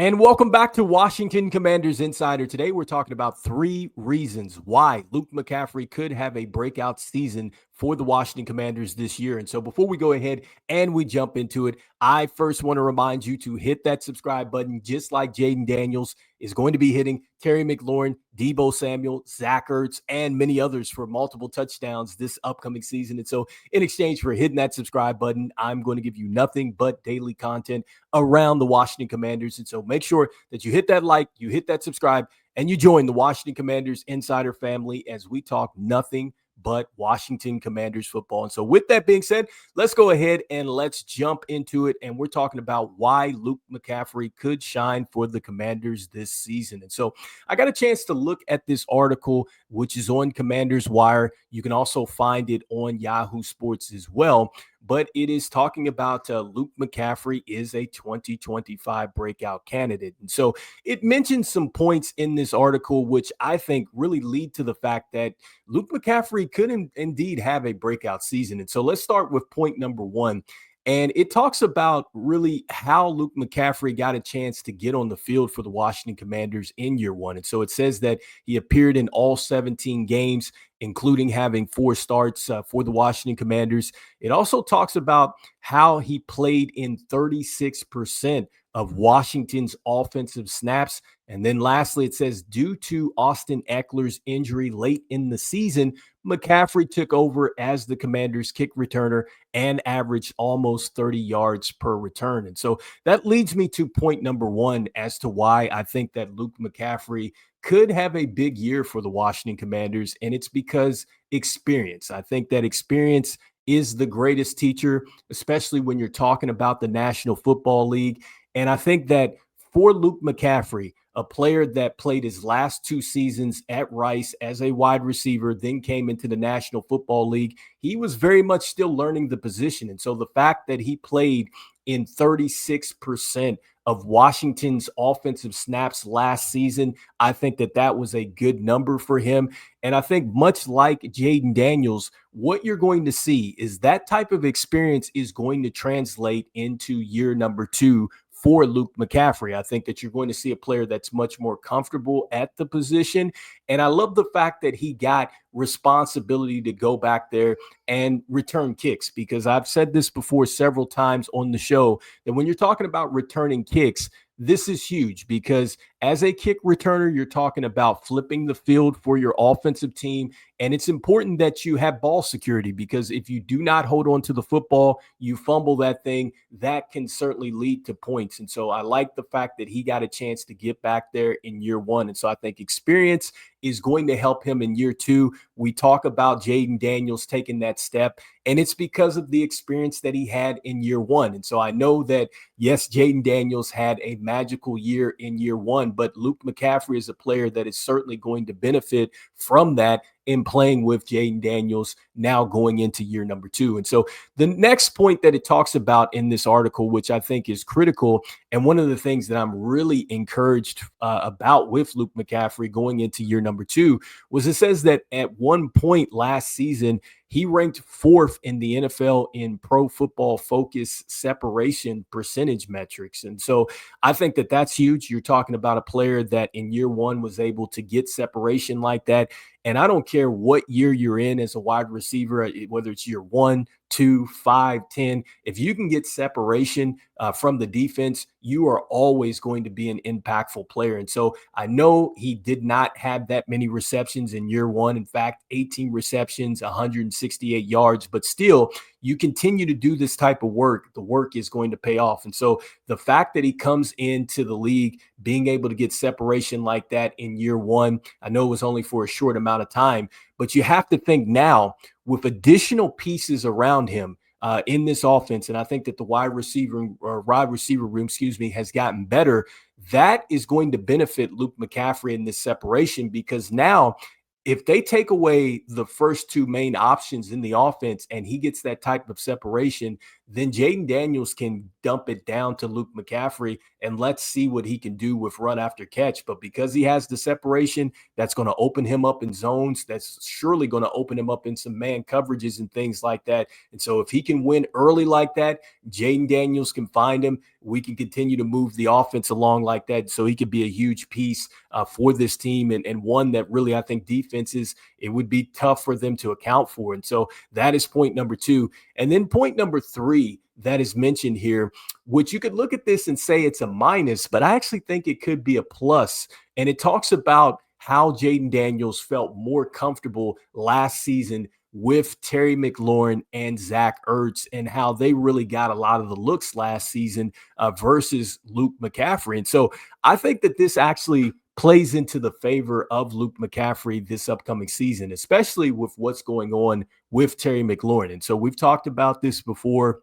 And welcome back to Washington Commanders Insider. Today, we're talking about 3 reasons why Luke McCaffrey could have a breakout season for the Washington Commanders this year. And so before we go ahead and we jump into it, I first want to remind you to hit that subscribe button, just like Jayden Daniels is going to be hitting, Terry McLaurin, Deebo Samuel, Zach Ertz, and many others for multiple touchdowns this upcoming season. And so in exchange for hitting that subscribe button, I'm going to give you nothing but daily content around the Washington Commanders. And so make sure that you hit that like, you hit that subscribe, and you join the Washington Commanders Insider family as we talk nothing but Washington Commanders football. And so with that being said, let's go ahead and let's jump into it. And we're talking about why Luke McCaffrey could shine for the Commanders this season. And so I got a chance to look at this article, which is on Commanders Wire. You can also find it on Yahoo Sports as well. But it is talking about Luke McCaffrey is a 2025 breakout candidate. And so it mentions some points in this article, which I think really lead to the fact that Luke McCaffrey could indeed have a breakout season. And so let's start with point number 1. And it talks about really how Luke McCaffrey got a chance to get on the field for the Washington Commanders in year 1. And so it says that he appeared in all 17 games, including having 4 starts for the Washington Commanders. It also talks about how he played in 36% of Washington's offensive snaps. And then lastly, it says due to Austin Eckler's injury late in the season, McCaffrey took over as the Commanders' kick returner and averaged almost 30 yards per return. And so that leads me to point number 1 as to why I think that Luke McCaffrey could have a big year for the Washington Commanders, and it's because experience. I think that experience is the greatest teacher, especially when you're talking about the National Football League. And I think that for Luke McCaffrey, a player that played his last 2 seasons at Rice as a wide receiver, then came into the National Football League, he was very much still learning the position. And so the fact that he played in 36% of Washington's offensive snaps last season, I think that that was a good number for him. And I think much like Jayden Daniels, what you're going to see is that type of experience is going to translate into year number 2 for Luke McCaffrey. I think that you're going to see a player that's much more comfortable at the position. And I love the fact that he got responsibility to go back there and return kicks, because I've said this before several times on the show that when you're talking about returning kicks, this is huge, because as a kick returner, you're talking about flipping the field for your offensive team. And it's important that you have ball security, because if you do not hold on to the football, you fumble that thing, that can certainly lead to points. And so I like the fact that he got a chance to get back there in year 1. And so I think experience is going to help him in year 2. We talk about Jayden Daniels taking that step, and it's because of the experience that he had in year 1. And so I know that, yes, Jayden Daniels had a magical year in year 1, but Luke McCaffrey is a player that is certainly going to benefit from that in playing with Jayden Daniels now going into year number 2. And so the next point that it talks about in this article, which I think is critical, and one of the things that I'm really encouraged about with Luke McCaffrey going into year number 2, was it says that at one point last season, he ranked 4th in the NFL in Pro Football Focus separation percentage metrics. And so I think that that's huge. You're talking about a player that in year 1 was able to get separation like that. And I don't care what year you're in as a wide receiver, whether it's year 1, 2, 5, 10, if you can get separation from the defense, you are always going to be an impactful player. And so I know he did not have that many receptions in year 1. In fact, 18 receptions, 168 yards, but still, you continue to do this type of work, the work is going to pay off. And so the fact that he comes into the league being able to get separation like that in year 1, I know it was only for a short amount of time, but you have to think now with additional pieces around him in this offense, and I think that the wide receiver room, has gotten better. That is going to benefit Luke McCaffrey in this separation, because now if they take away the first 2 main options in the offense and he gets that type of separation, then Jayden Daniels can dump it down to Luke McCaffrey and let's see what he can do with run after catch. But because he has the separation, that's going to open him up in zones. That's surely going to open him up in some man coverages and things like that. And so if he can win early like that, Jayden Daniels can find him. We can continue to move the offense along like that. So he could be a huge piece for this team, and one that really I think defenses, it would be tough for them to account for. And so that is point number two. And then point number three that is mentioned here, which you could look at this and say it's a minus, but I actually think it could be a plus. And it talks about how Jayden Daniels felt more comfortable last season with Terry McLaurin and Zach Ertz, and how they really got a lot of the looks last season versus Luke McCaffrey. And so I think that this actually plays into the favor of Luke McCaffrey this upcoming season, especially with what's going on with Terry McLaurin. And so we've talked about this before.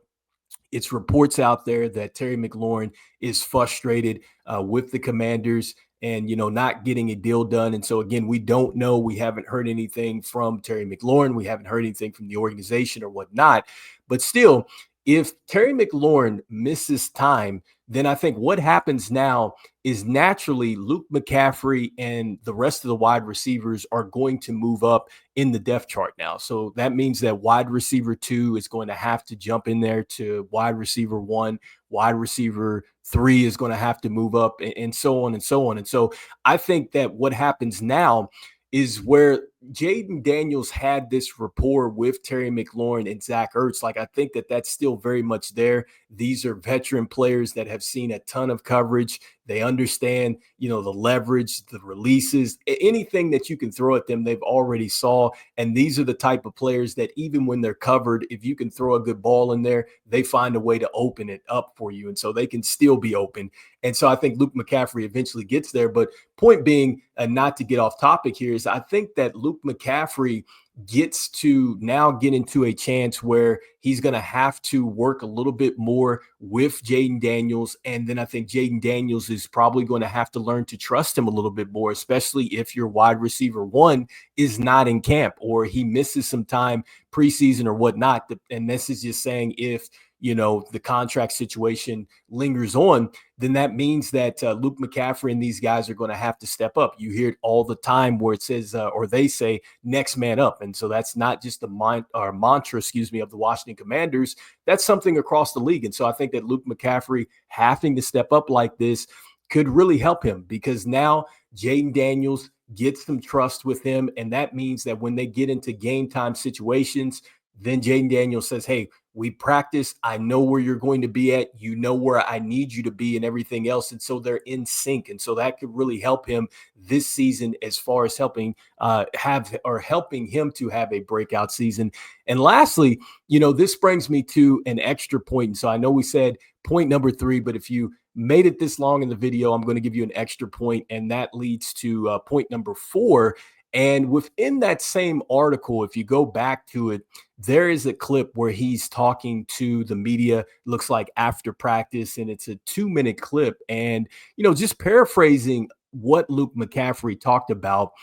It's reports out there that Terry McLaurin is frustrated with the Commanders and, not getting a deal done. And so, again, we don't know. We haven't heard anything from Terry McLaurin. We haven't heard anything from the organization or whatnot. But still, if Terry McLaurin misses time, then I think what happens now is naturally Luke McCaffrey and the rest of the wide receivers are going to move up in the depth chart now. So that means that wide receiver 2 is going to have to jump in there to wide receiver 1. Wide receiver 3 is going to have to move up, and so on and so on. And so I think that what happens now is where Jayden Daniels had this rapport with Terry McLaurin and Zach Ertz. Like, I think that that's still very much there. These are veteran players that have seen a ton of coverage. They understand, the leverage, the releases, anything that you can throw at them, they've already saw. And these are the type of players that even when they're covered, if you can throw a good ball in there, they find a way to open it up for you. And so they can still be open. And so I think Luke McCaffrey eventually gets there. But point being, not to get off topic here, is I think that Luke McCaffrey gets to now get into a chance where he's going to have to work a little bit more with Jayden Daniels. And then I think Jayden Daniels is probably going to have to learn to trust him a little bit more, especially if your wide receiver 1 is not in camp or he misses some time preseason or whatnot. And this is just saying if, the contract situation lingers on, then that means that Luke McCaffrey and these guys are going to have to step up. You hear it all the time where it says, or they say, next man up. And so that's not just the mantra, of the Washington Commanders. That's something across the league. And so I think that Luke McCaffrey having to step up like this could really help him, because now Jayden Daniels gets some trust with him. And that means that when they get into game time situations, then Jayden Daniels says, hey, we practiced. I know where you're going to be at. You know where I need you to be and everything else. And so they're in sync. And so that could really help him this season as far as helping him to have a breakout season. And lastly, this brings me to an extra point. And so I know we said point number 3, but if you made it this long in the video, I'm going to give you an extra point. And that leads to point number 4. And within that same article, if you go back to it, there is a clip where he's talking to the media, looks like after practice, and it's a 2-minute clip. And, just paraphrasing what Luke McCaffrey talked about.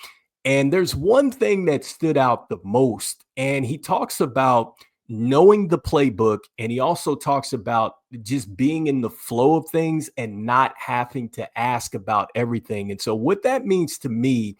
And there's one thing that stood out the most, and he talks about knowing the playbook, and he also talks about just being in the flow of things and not having to ask about everything. And so what that means to me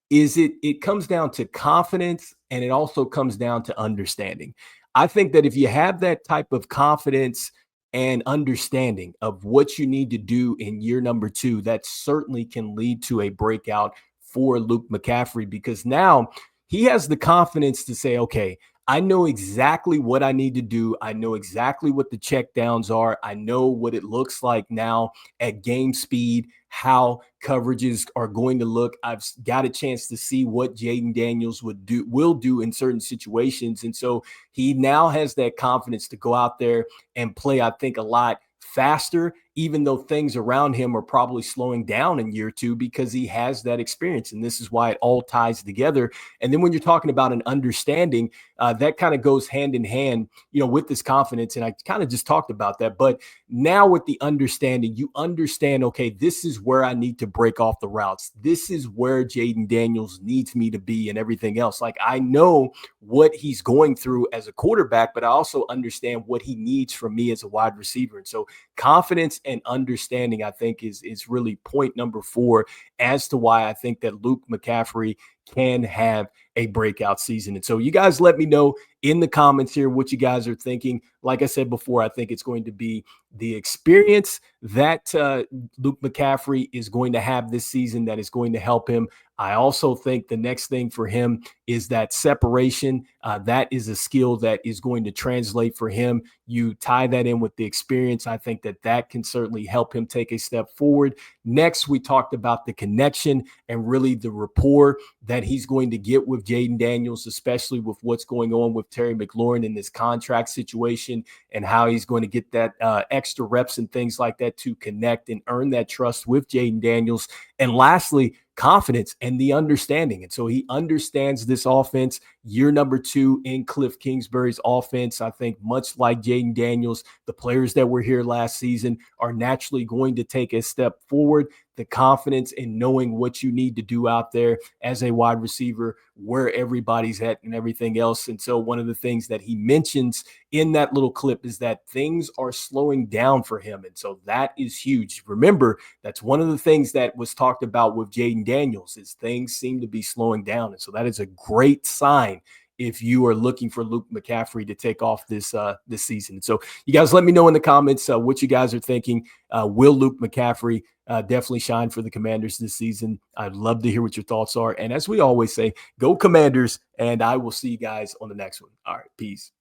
is it comes down to confidence, and it also comes down to understanding. I think that if you have that type of confidence and understanding of what you need to do in year number 2, that certainly can lead to a breakout for Luke McCaffrey, because now he has the confidence to say, okay, I know exactly what I need to do. I know exactly what the checkdowns are. I know what it looks like now at game speed, how coverages are going to look. I've got a chance to see what Jayden Daniels will do in certain situations. And so he now has that confidence to go out there and play, I think, a lot faster even though things around him are probably slowing down in year two because he has that experience. And this is why it all ties together. And then when you're talking about an understanding, that kind of goes hand in hand, with this confidence. And I kind of just talked about that. But now with the understanding, you understand, okay, this is where I need to break off the routes. This is where Jayden Daniels needs me to be and everything else. Like, I know what he's going through as a quarterback, but I also understand what he needs from me as a wide receiver. And so confidence and understanding, I think, is really point number 4 as to why I think that Luke McCaffrey can have a breakout season. And so you guys let me know in the comments here what you guys are thinking. Like I said before, I think it's going to be the experience that Luke McCaffrey is going to have this season that is going to help him. I also think the next thing for him is that separation. That is a skill that is going to translate for him. You tie that in with the experience. I think that can certainly help him take a step forward. Next, we talked about the connection and really the rapport that he's going to get with Jayden Daniels, especially with what's going on with Terry McLaurin in this contract situation and how he's going to get that extra reps and things like that to connect and earn that trust with Jayden Daniels. And lastly, confidence and the understanding. And so he understands this offense. Year number 2 in Cliff Kingsbury's offense. I think much like Jayden Daniels, the players that were here last season are naturally going to take a step forward. The confidence in knowing what you need to do out there as a wide receiver, where everybody's at and everything else. And so one of the things that he mentions in that little clip is that things are slowing down for him. And so that is huge. Remember, that's one of the things that was talked about with Jayden Daniels is things seem to be slowing down. And so that is a great sign if you are looking for Luke McCaffrey to take off this season. So you guys let me know in the comments what you guys are thinking. Will Luke McCaffrey definitely shine for the Commanders this season? I'd love to hear what your thoughts are. And as we always say, go Commanders, and I will see you guys on the next one. All right, peace.